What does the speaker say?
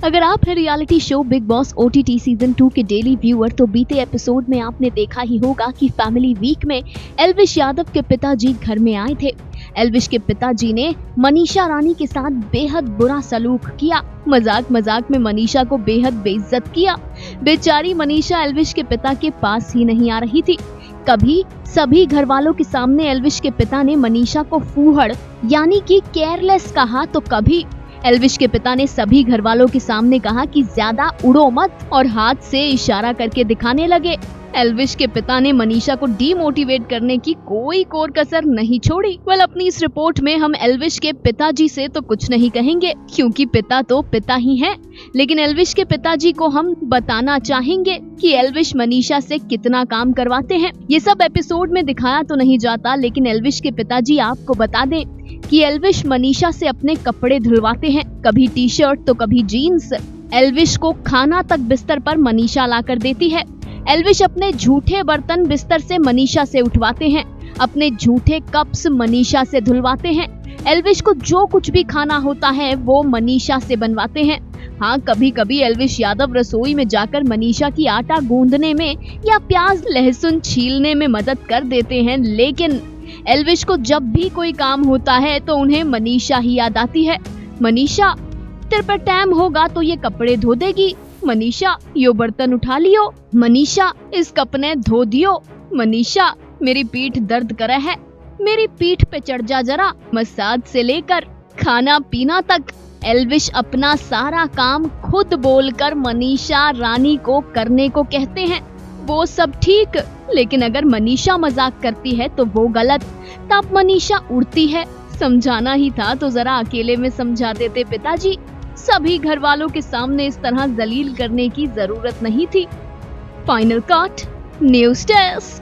अगर आप है reality show big boss OTT season 2 के डेली व्यूअर तो बीते एपिसोड में आपने देखा ही होगा कि फैमिली वीक में एल्विश यादव के पिताजी घर में आए थे। एल्विश के पिताजी ने मनीषा रानी के साथ बेहद बुरा सलूक किया। मजाक मजाक में मनीषा को बेहद बेइज्जत किया। बेचारी मनीषा एल्विश के पिता के पास ही नहीं आ रही थी। कभी सभी घर वालों के सामने एल्विश के पिता ने मनीषा को फूहड़ यानी कि केयरलेस कहा, तो कभी एल्विश के पिता ने सभी घर वालों के सामने कहा कि ज्यादा उड़ो मत और हाथ से इशारा करके दिखाने लगे। एल्विश के पिता ने मनीषा को डीमोटिवेट करने की कोई कोर कसर नहीं छोड़ी। अपनी इस रिपोर्ट में हम एल्विश के पिताजी से तो कुछ नहीं कहेंगे क्योंकि पिता तो पिता ही हैं, लेकिन एल्विश के पिताजी को हम बताना चाहेंगे कि एल्विश मनीषा से कितना काम करवाते हैं। ये सब एपिसोड में दिखाया तो नहीं जाता, लेकिन एल्विश के पिताजी आपको बता दें कि एल्विश मनीषा से अपने कपड़े धुलवाते हैं, कभी टी शर्ट तो कभी जीन्स। एल्विश को खाना तक बिस्तर पर मनीषा लाकर देती है। एल्विश अपने झूठे बर्तन बिस्तर से मनीषा से उठवाते हैं, अपने झूठे कप्स मनीषा से धुलवाते हैं। एल्विश को जो कुछ भी खाना होता है वो मनीषा से बनवाते हैं। हाँ, कभी कभी एल्विश यादव रसोई में जाकर मनीषा की आटा गूंदने में या प्याज लहसुन छीलने में मदद कर देते हैं, लेकिन एल्विश को जब भी कोई काम होता है तो उन्हें मनीषा ही याद आती है। मनीषा, तेरे पर टाइम होगा तो ये कपड़े धो देगी। मनीषा, यो बर्तन उठा लियो। मनीषा, इस कप ने धो दियो। मनीषा, मेरी पीठ दर्द करे है, मेरी पीठ पे चढ़ जा जरा। मसाज से लेकर खाना पीना तक एल्विश अपना सारा काम खुद बोलकर मनीषा रानी को करने को कहते हैं। वो सब ठीक, लेकिन अगर मनीषा मजाक करती है तो वो गलत। तब मनीषा उड़ती है। समझाना ही था तो जरा अकेले में समझा देते पिताजी। सभी घर वालों के सामने इस तरह जलील करने की जरूरत नहीं थी। Final cut, news desk.